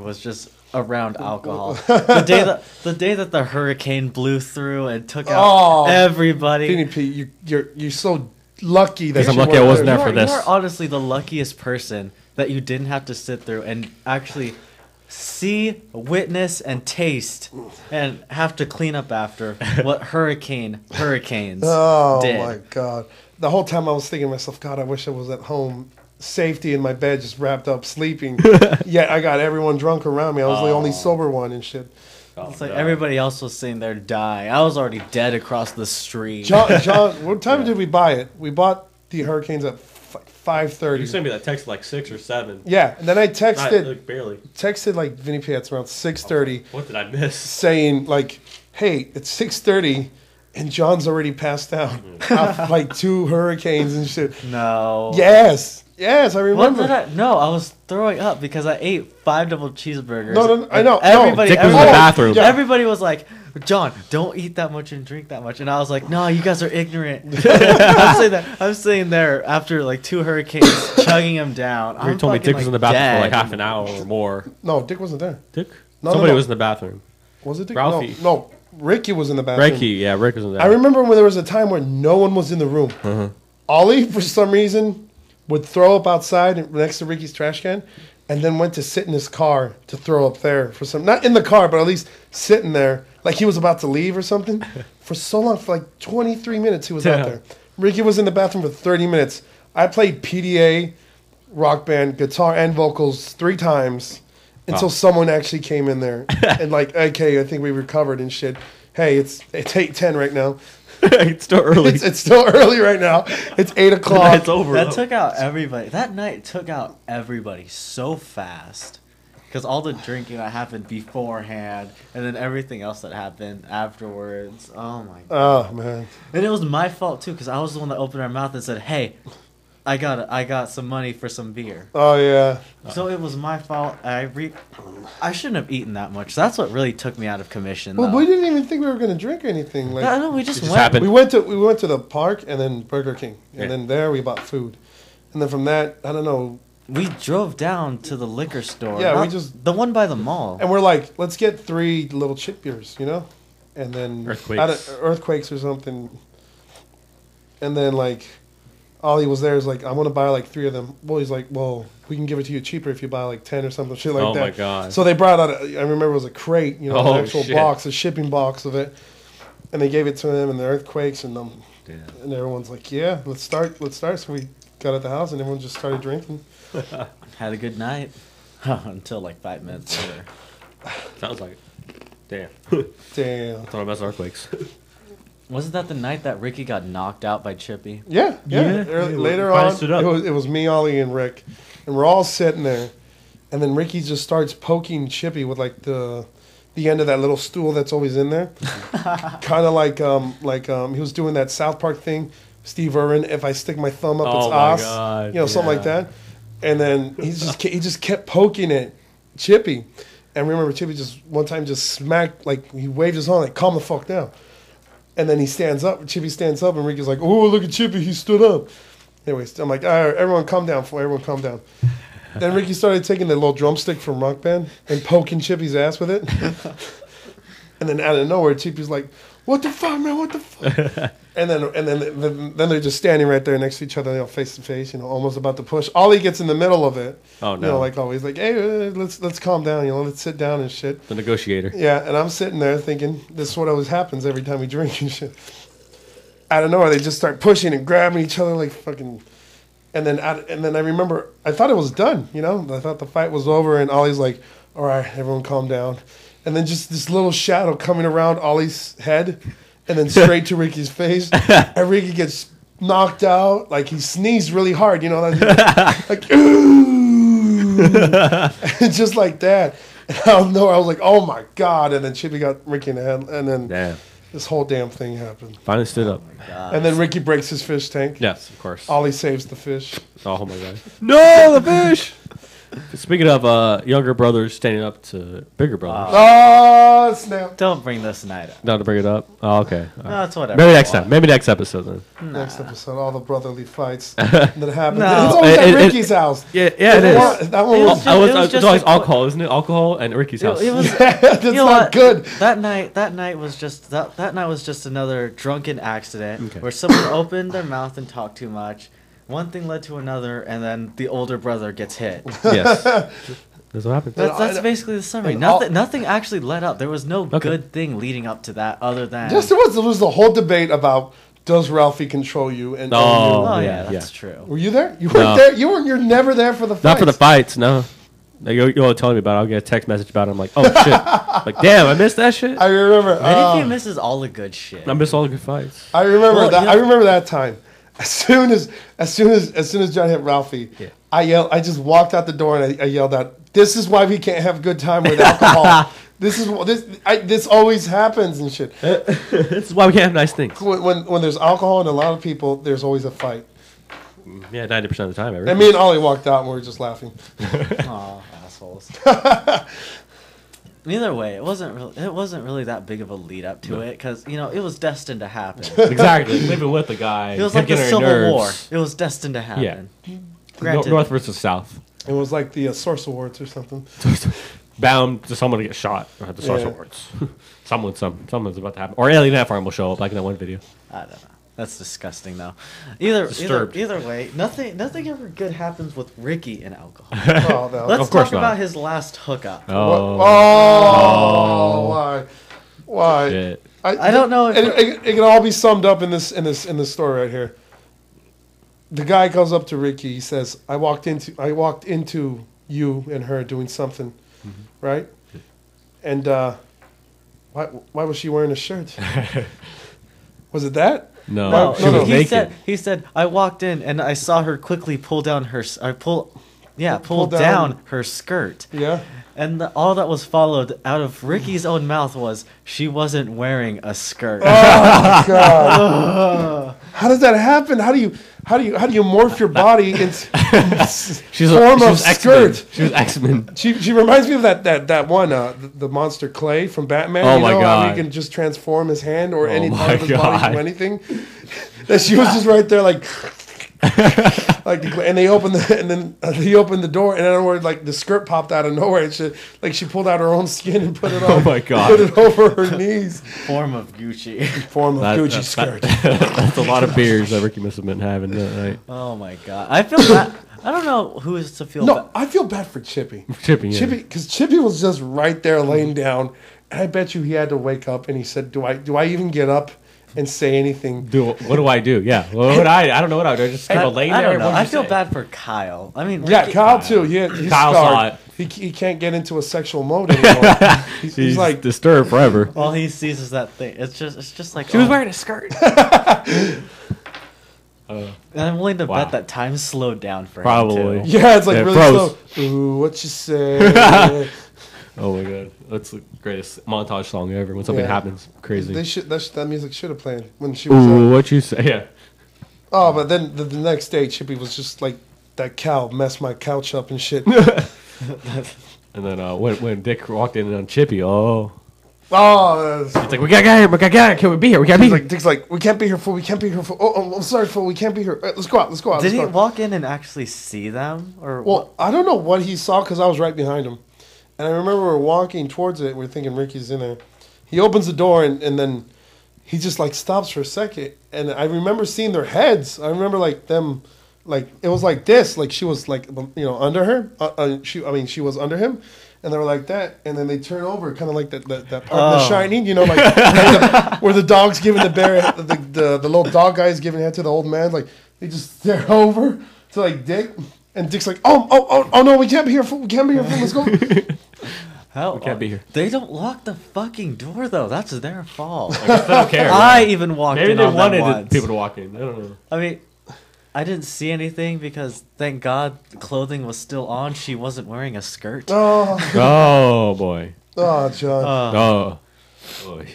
was just around alcohol. The day that the hurricane blew through and took out everybody. Vinny P, you're so lucky that I'm lucky I wasn't there for this. You are honestly the luckiest person that you didn't have to sit through and actually see, witness, and taste, and have to clean up after what hurricanes did. Oh my God! The whole time I was thinking to myself, God, I wish I was at home, safety in my bed, just wrapped up, sleeping. Yet I got everyone drunk around me. I was the only sober one and shit. It's like everybody else was sitting there dying. I was already dead across the street. John, what time did we buy it? We bought the Hurricanes at 5:30. You sent me that text like 6 or 7. Yeah, and then I texted, like barely. Texted like Vinny P. It's around 6:30. What did I miss? Saying like, "Hey, it's 6:30, and John's already passed out off like 2 hurricanes and shit." No. Yes, I remember. I was throwing up because I ate 5 double cheeseburgers. No, I know. Everybody, Dick was in the bathroom. Yeah. Everybody was like, "John, don't eat that much and drink that much." And I was like, "No, you guys are ignorant." I'm sitting there after like 2 hurricanes, chugging them down. You told me Dick was in the bathroom for like half an hour or more. No, Dick wasn't there. Dick? No, Somebody was in the bathroom. Was it Dick? Ralphie. No, Ricky was in the bathroom. Rick was in there. I remember when there was a time where no one was in the room. Ollie, for some reason, would throw up outside next to Ricky's trash can, and then went to sit in his car to throw up there for some, not in the car, but at least sitting there like he was about to leave or something. For so long, for like 23 minutes, he was out there. Ricky was in the bathroom for 30 minutes. I played PDA, rock band, guitar and vocals 3 times until someone actually came in there and like, okay, I think we recovered and shit. Hey, it's 8:10 right now. It's still early. It's still early right now. It's 8 o'clock. It's over. That took out everybody. That night took out everybody so fast. Because all the drinking that happened beforehand, and then everything else that happened afterwards. Oh my God. Oh man. And it was my fault too, because I was the one that opened our mouth and said, "Hey, I got some money for some beer." Oh yeah. So it was my fault. I shouldn't have eaten that much. That's what really took me out of commission. Well, though. we didn't even think we were gonna drink anything. Like, No, we just went. happened. we went to the park and then Burger King, and then there we bought food, and then from that, I don't know. We drove down to the liquor store. Yeah, we just the one by the mall. and we're like, let's get 3 little chip beers, you know, and then earthquakes or something, and then like. Ollie was there. Is like, I want to buy like 3 of them. Well, he's like, well, we can give it to you cheaper if you buy like 10 or something, shit like that. Oh my God! So they brought out. I remember it was a crate, you know, an actual box, a shipping box of it, and they gave it to him. And the earthquakes, and everyone's like, yeah, let's start. So we got at the house, and everyone just started drinking. Had a good night until like 5 minutes later. Sounds like it. Damn. Damn. That's one of the best earthquakes. Wasn't that the night that Ricky got knocked out by Chippy? Yeah. Later on, it was me, Ollie, and Rick, and we're all sitting there, and then Ricky just starts poking Chippy with like the end of that little stool that's always in there, kind of like he was doing that South Park thing, Steve Irwin. If I stick my thumb up its ass, God. you know, something like that, and then he just kept poking at Chippy, and remember Chippy just one time just smacked, like he waved his hand like, calm the fuck down. And then he stands up. Chippy stands up, and Ricky's like, "Oh, look at Chippy! He stood up." Anyways, I'm like, "All right, everyone, calm down. Everyone, calm down." Then Ricky started taking the little drumstick from Rock Band and poking Chippy's ass with it. And then out of nowhere, Chippy's like, "What the fuck, man? What the fuck?" and then they're just standing right there next to each other, you know, face to face, you know, almost about to push. Ollie gets in the middle of it. Oh no! You know, like always, like, "Hey, let's calm down. You know, let's sit down and shit." The negotiator. Yeah, and I'm sitting there thinking, this is what always happens every time we drink and shit. Out of nowhere, they just start pushing and grabbing each other like fucking. And then I remember, I thought it was done, you know? I thought the fight was over, and Ollie's like, all right, everyone calm down. And then just this little shadow coming around Ollie's head, and then straight to Ricky's face. And Ricky gets knocked out, like he sneezed really hard, you know? Like, ooh! Just like that. And out of nowhere, I was like, oh my God. And then Chippy got Ricky in the head, and then this whole damn thing happened. Finally stood up. And then Ricky breaks his fish tank. Yes, of course. Ollie saves the fish. Oh my God! No, the fish! Speaking of younger brothers standing up to bigger brothers. Oh, snap. Don't bring this night up. Not to bring it up. Oh, okay. All right. No, it's whatever. Maybe you next want. time. Maybe next episode then. Next episode, all the brotherly fights that happen. No. It's always at It- Ricky's house. Yeah, it is. That one It was, was It's just always a alcohol, isn't it? Alcohol and Ricky's house. It was. that's You know not what? good. That night was just that night was just another drunken accident Okay. where someone opened their mouth and talked too much. One thing led to another, and then the older brother gets hit. Yes. That's what happens. That's basically the summary. and all- Nothing actually led up. There was no Okay. good thing leading up to that other than. Yes, there was the whole debate about does Ralphie control you and Oh. Oh Yeah, yeah, that's yeah. true. were you there? You No. weren't there. You're never there for the fights. Not for the fights, no. Like, you're telling me about it. I'll get a text message about it. I'm like, oh, shit. Like, damn, I missed that shit. I remember. Maybe he misses all the good shit. I missed all the good fights. I remember Well, that. you know- I remember that time. As soon as John hit Ralphie, Yeah. I yelled. I just walked out the door and I yelled out, "This is why we can't have a good time with alcohol. This always happens and shit. This is why we can't have nice things. When there's alcohol and a lot of people, there's always a fight." Yeah, 90% of the time. And me and Ollie walked out and we were just laughing. Aw, assholes. Either way, it wasn't really that big of a lead up to it because it was destined to happen. Exactly. Living with the guy. It was like the getting on Civil your War. nerves. It was destined to happen. Yeah. Granted, North versus South. It was like the Source Awards or something. Bound to someone to get shot at the Source Yeah. Awards. Someone's about to happen. Or Alien Ant Farm will show up like in that one video. I don't know. That's disgusting, though. Either Disturbed. way, nothing ever good happens with Ricky and alcohol. Oh, no. Let's Of course talk not. about his last hookup. Oh. Why? Why? Shit. I don't know if- It can all be summed up in this story right here. The guy goes up to Ricky. He says, "I walked into you and her doing something, right? And why was she wearing a shirt? Was it that? No, No, she was he naked. said I walked in and I saw her quickly pull down pull down. down her skirt. Yeah. And all that was followed out of Ricky's own mouth was she wasn't wearing a skirt. Oh God! How does that happen? How do you morph your body into She's form she of was X-Men. skirt? She was X-Men. She reminds me of that one the monster Clay from Batman. Oh, you my know how God. he can just transform his hand or any my part of his body God. to anything. That she was just right there like. And they opened he opened the door and then like the skirt popped out of nowhere and she pulled out her own skin and put it on. Oh, my God. Put it over her knees. Form of Gucci. Form of Gucci skirt. That's a lot of beers that Ricky must have been having that night. Oh my god. I feel bad. I don't know who is to feel No, bad. I feel bad for Chippy. Chippy, yeah. Because Chippy was just right there laying down, and I bet you he had to wake up and he said, "Do I even get up and say anything?" What do I do? Yeah. What would I don't know what I would do. I just keep on laying I there. don't know. What would I you feel say? bad for Kyle. I mean, Yeah, Ricky- Kyle too. He's Kyle saw scarred. He can't get into a sexual mode anymore. he's He's like, disturbed forever. All he sees is that thing. It's just like She was oh. wearing a skirt. And I'm willing to Wow. bet that time slowed down for Probably. him too. yeah, it's like Yeah, really froze. slow. Ooh, what you say? Oh my god, that's the greatest montage song ever. When something Yeah. happens, crazy. That music should have played when she was. Ooh, what you say? Yeah. Oh, but then the next day, Chippy was just like, "That cow messed my couch up and shit." And then when Dick walked in on Chippy, oh, Oh, it's like we gotta get here, we gotta get here. Can we be here? We gotta be here. Dick's like, "We can't be here, fool. We can't be here, fool. Oh, I'm sorry, fool. We can't be here. Let's go out. Let's go out." Did let's he go out." walk in and actually see them, or Well, I don't know what he saw because I was right behind him, and I remember we were walking towards it. We're thinking Ricky's in there. He opens the door and then he just like stops for a second, and I remember seeing their heads. I remember like them, like it was like this, like she was like under her. She was under him. And they were like that, and then they turn over, kind of like that part of The Shining, like where the dog's giving the bear, the little dog guy is giving head to the old man. Like they just stare over to like Dick, and Dick's like, oh no, we can't be here, fool. We can't be here, fool. Let's go. How? We can't be here. They don't lock the fucking door though. That's their fault. I guess they don't care. I even walked Maybe in they on them wanted once. people to walk in. I don't know. I mean, I didn't see anything because thank God the clothing was still on. She wasn't wearing a skirt. Oh boy. John. Oh. Boy.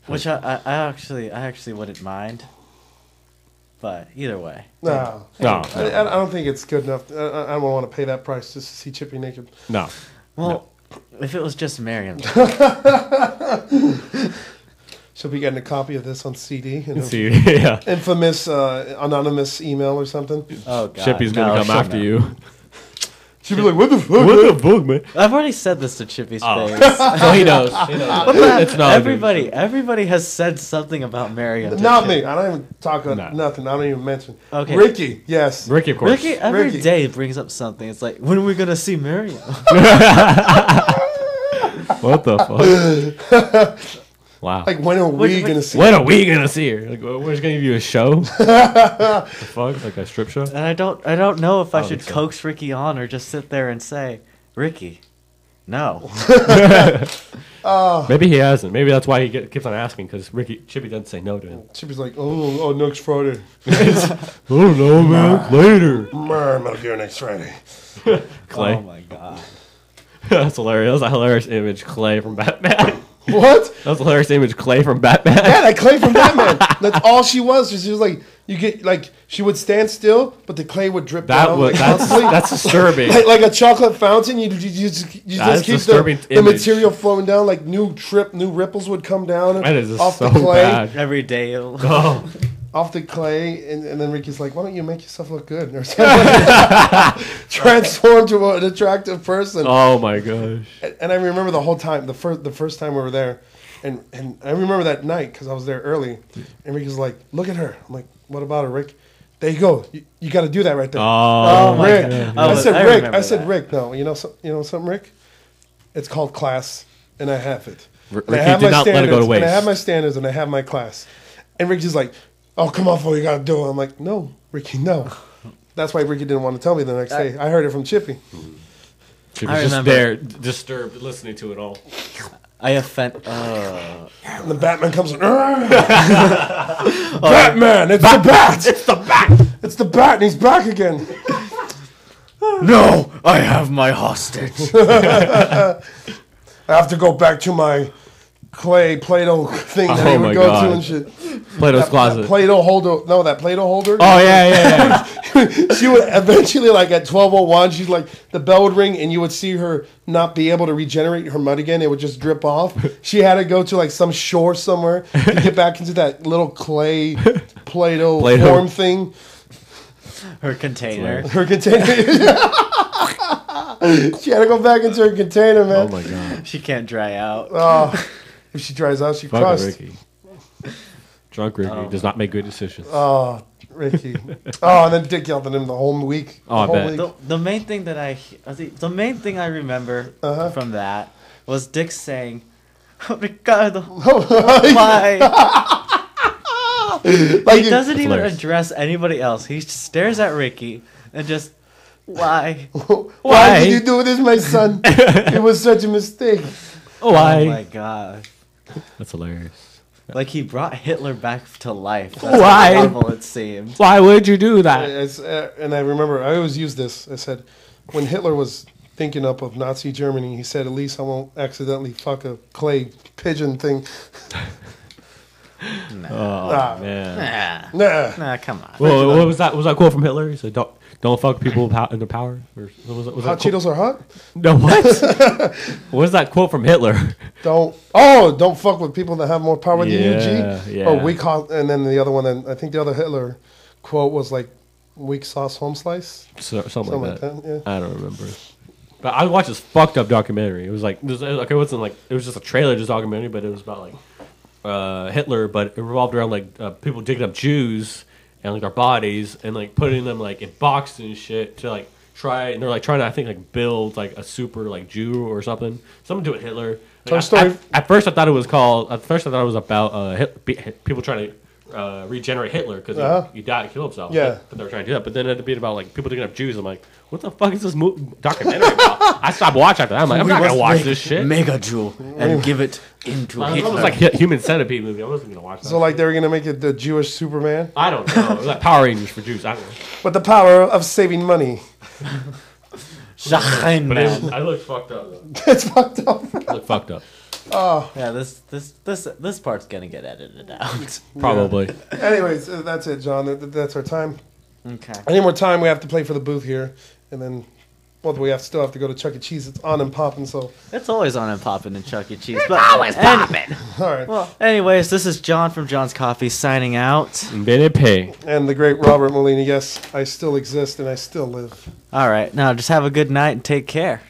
Which I actually wouldn't mind. But either way. No. I don't think it's good enough. I don't want to pay that price just to see Chippy naked. No. Well, if it was just Miriam. She'll be getting a copy of this on CD. Yeah. Infamous anonymous email or something. Oh, God. Chippy's going to come after you. She'll be like, what the fuck? What the fuck, man? I've already said this to Chippy's face. No, he knows. He knows. It's not Everybody has said something about Miriam. Not me. I don't even talk about nothing. I don't even mention. Okay. Ricky, yes. Ricky, of course. Ricky every day brings up something. It's like, when are we going to see Miriam? What the fuck? Wow. Like, when are we going to see When are we going to see her? Like, we're just going to give you a show? The fuck? Like a strip show? And I don't know if I should coax Ricky on or just sit there and say, Ricky, no. Maybe he hasn't. Maybe that's why he keeps on asking, because Chippy doesn't say no to him. Chippy's like, oh, next Friday. Oh, no, man. Later. I'll be here next Friday. Clay. Oh, my God. That's hilarious. That was a hilarious image, Clay from Batman. What? That was a hilarious image, Clay from Batman. Yeah, that clay from Batman. That's all she was. She was like, you get like she would stand still, but the clay would drip down. That's disturbing. Like a chocolate fountain. You just keep the material flowing down. Like new ripples would come down that is off so the clay. Bad. Every day. Off the clay, and then Ricky's like, why don't you make yourself look good? Or something. Transform to an attractive person. Oh my gosh. And I remember the whole time, the first time we were there, and I remember that night because I was there early, and Ricky's like, look at her. I'm like, what about her, Rick? There you go. You got to do that right there. Oh Rick. my God. I said, Rick. No, you know something, Rick? It's called class, and I have it. Ricky did not let it go to waste. And I have my standards, and I have my class. And Ricky's like, oh, come on, fool, you got to do it. I'm like, no, Ricky, no. That's why Ricky didn't want to tell me the next day. I heard it from Chippy. Chippy's just there, disturbed, listening to it all. I offend. And the Batman comes in. Batman, it's the bat. It's the bat. It's the bat, and he's back again. No, I have my hostage. I have to go back to my Play-Doh thing that he would go to and shit. Platos Closet. That Play-Doh holder. Oh, yeah. She would eventually, like at 12:01, she's like, the bell would ring and you would see her not be able to regenerate her mud again. It would just drip off. She had to go to like some shore somewhere to get back into that little clay Play-Doh form thing. Her container. She had to go back into her container, man. Oh my God. She can't dry out. Oh, if she dries out, she crushed. Ricky. Drunk Ricky does not make good decisions. Oh, Ricky. Oh, and then Dick yelled at him the whole week. Oh, I bet. The main thing that I remember from that was Dick saying, Ricardo, why? Like he doesn't even address anybody else. He stares at Ricky and just, why? Why did you do this, my son? It was such a mistake. Why? Oh my God. That's hilarious. Like he brought Hitler back to life. That's why? Horrible it seemed. Why would you do that? And I remember, I always use this. I said, when Hitler was thinking up of Nazi Germany, he said, at least I won't accidentally fuck a clay pigeon thing. Man. Nah, come on. Well, what was that? Was that quote from Hitler? He said, "Don't fuck people into power." Or was hot Cheetos are hot. No, what? What was that quote from Hitler? Don't fuck with people that have more power than you. Yeah. Or weak hot. And then the other one. And I think the other Hitler quote was like, "Weak sauce home slice." Something like that. Yeah. I don't remember. But I watched this fucked up documentary. It was like it wasn't like it was just a trailer, just documentary, but it was about like Hitler, but it revolved around like people digging up Jews and like their bodies and like putting them like in boxes and shit to like try, and they're like trying to, I think, like build like a super like Jew or something to do with Hitler. Like, at first I thought it was about people trying to regenerate Hitler because he died, killed himself. Yeah, but they were trying to do that. But then it'd be about like people digging up Jews. I'm like, what the fuck is this documentary about? I stopped watching after that. I'm like, I'm not gonna watch this shit. Mega Jew and give it into Hitler. It was like a Human Centipede movie. I wasn't gonna watch that. So like they were gonna make it the Jewish Superman? I don't know. It was like Power Rangers for Jews. I don't know. But the power of saving money. But I look fucked up. It's fucked up. I look fucked up. Oh, Yeah, this part's gonna get edited out. Probably. anyways, that's it, John. That's our time. Okay. Any more time, we have to play for the booth here, and then, well, still have to go to Chuck E. Cheese. It's on and popping. So, It's always on and popping in Chuck E. Cheese. But always popping. all right. Well, anyways, this is John from John's Coffee signing out. Benny And the great Robert Molina. Yes, I still exist and I still live. All right, now just have a good night and take care.